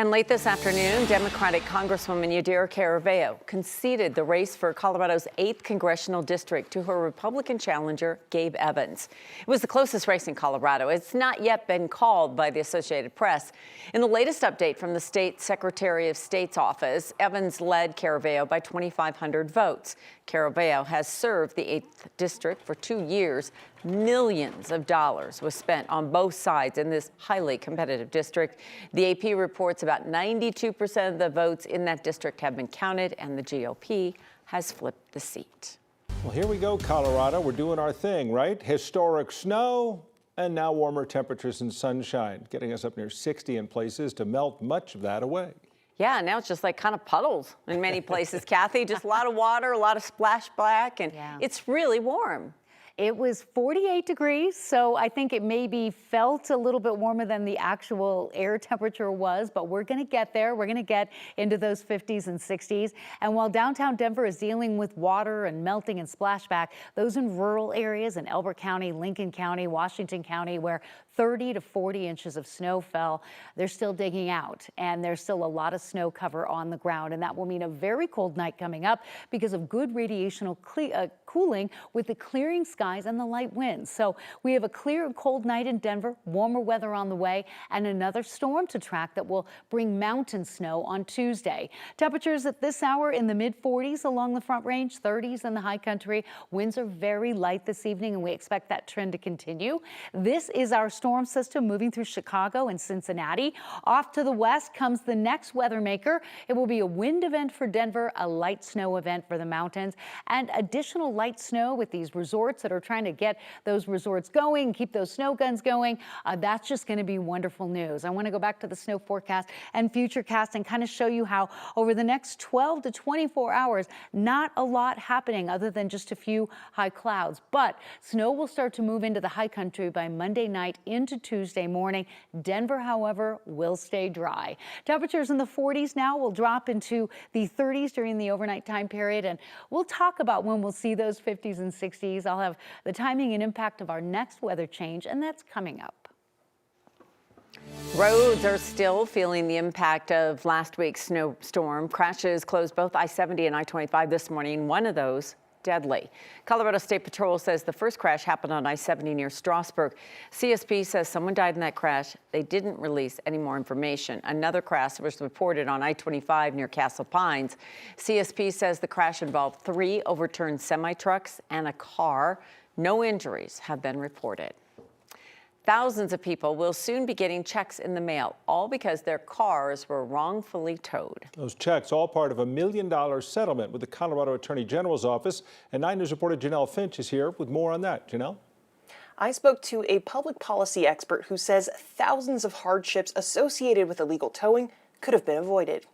And late this afternoon, Democratic Congresswoman Yadira Caraveo conceded the race for Colorado's 8th congressional district to her Republican challenger, Gabe Evans. It was the closest race in Colorado. It's not yet been called by the Associated Press. In the latest update from the state Secretary of State's office, Evans led Caraveo by 2,500 votes. Caraveo has served the 8th district for 2 years. Millions of dollars was spent on both sides in this highly competitive district. The AP reports about 92% of the votes in that district have been counted, and the GOP has flipped the seat. Well, here we go, Colorado. We're doing our thing, right? Historic snow and now warmer temperatures and sunshine, getting us up near 60 in places to melt much of that away. Yeah, now it's just like kind of puddles in many places, Kathy. Just a lot of water, a lot of splashback, and It's really warm. It was 48 degrees, so I think it maybe felt a little bit warmer than the actual air temperature was, but we're going to get there. We're going to get into those 50s and 60s. And while downtown Denver is dealing with water and melting and splashback, those in rural areas in Elbert County, Lincoln County, Washington County, where 30 to 40 inches of snow fell, they're still digging out, and there's still a lot of snow cover on the ground, and that will mean a very cold night coming up because of good radiational cooling with the clearing skies and the light winds. So we have a clear and cold night in Denver, warmer weather on the way, and another storm to track that will bring mountain snow on Tuesday. Temperatures at this hour in the mid-40s along the Front Range, 30s in the high country. Winds are very light this evening, and we expect that trend to continue. This is our storm system moving through Chicago and Cincinnati. Off to the west comes the next weather maker. It will be a wind event for Denver, a light snow event for the mountains, and additional light snow with these resorts that are trying to get those resorts going, keep those snow guns going. That's just going to be wonderful news. I want to go back to the snow forecast and futurecast and kind of show you how over the next 12 to 24 hours, not a lot happening other than just a few high clouds, but snow will start to move into the high country by Monday night into Tuesday morning. Denver, however, will stay dry. Temperatures in the 40s now will drop into the 30s during the overnight time period, and we'll talk about when we'll see those 50s and 60s. I'll have the timing and impact of our next weather change, and that's coming up. Roads are still feeling the impact of last week's snowstorm. Crashes closed both I-70 and I-25 this morning. One of those deadly. Colorado State Patrol says the first crash happened on I-70 near Strasburg. CSP says someone died in that crash. They didn't release any more information. Another crash was reported on I-25 near Castle Pines. CSP says the crash involved 3 overturned semi-trucks and a car. No injuries have been reported. Thousands of people will soon be getting checks in the mail, all because their cars were wrongfully towed. Those checks, all part of a $1 million settlement with the Colorado Attorney General's office. And 9 News reporter Janelle Finch is here with more on that. Janelle? I spoke to a public policy expert who says thousands of hardships associated with illegal towing could have been avoided.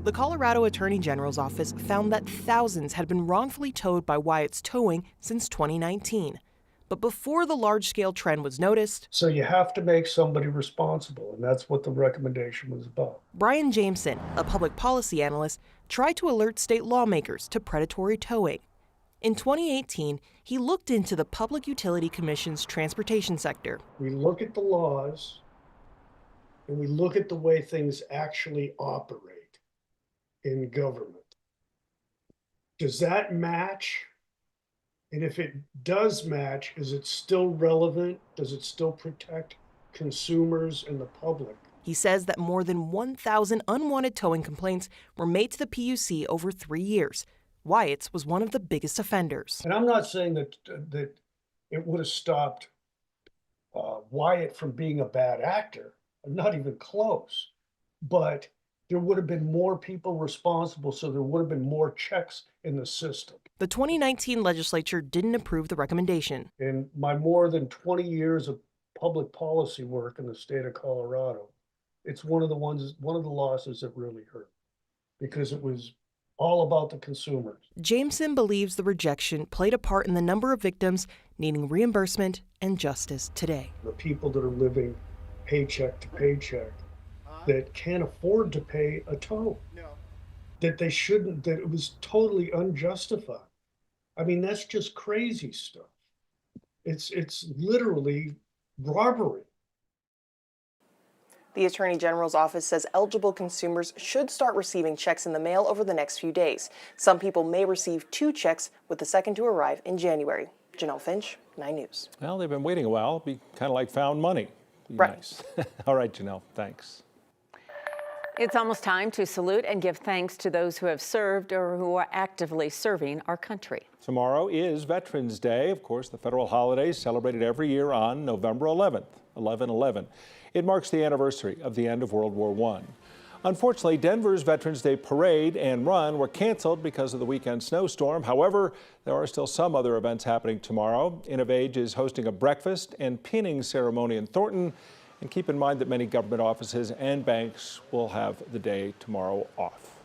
The Colorado Attorney General's office found that thousands had been wrongfully towed by Wyatt's Towing since 2019. But before the large-scale trend was noticed, so you have to make somebody responsible, and that's what the recommendation was about. Brian Jameson, a public policy analyst, tried to alert state lawmakers to predatory towing. In 2018, he looked into the Public Utility Commission's transportation sector. We look at the laws, and we look at the way things actually operate in government. Does that match? And if it does match, is it still relevant? Does it still protect consumers and the public? He says that more than 1,000 unwanted towing complaints were made to the PUC over 3 years. Wyatt's was one of the biggest offenders. And I'm not saying that it would have stopped Wyatt from being a bad actor. I'm not even close. But there would have been more people responsible, so there would have been more checks in the system. The 2019 legislature didn't approve the recommendation. In my more than 20 years of public policy work in the state of Colorado, it's one of the losses that really hurt, because it was all about the consumers. Jameson believes the rejection played a part in the number of victims needing reimbursement and justice today. The people that are living paycheck to paycheck that can't afford to pay a tow. No. That they shouldn't, that it was totally unjustified. I mean, that's just crazy stuff. It's literally robbery. The Attorney General's office says eligible consumers should start receiving checks in the mail over the next few days. Some people may receive 2 checks, with the second to arrive in January. Janelle Finch, 9 News. Well, they've been waiting a while. Be kind of like found money. Be Right. Nice. All right, Janelle, thanks. It's almost time to salute and give thanks to those who have served or who are actively serving our country. Tomorrow is Veterans Day. Of course, the federal holiday is celebrated every year on November 11th, 11/11. It marks the anniversary of the end of World War I. Unfortunately, Denver's Veterans Day parade and run were canceled because of the weekend snowstorm. However, there are still some other events happening tomorrow. Innovage is hosting a breakfast and pinning ceremony in Thornton. And keep in mind that many government offices and banks will have the day tomorrow off.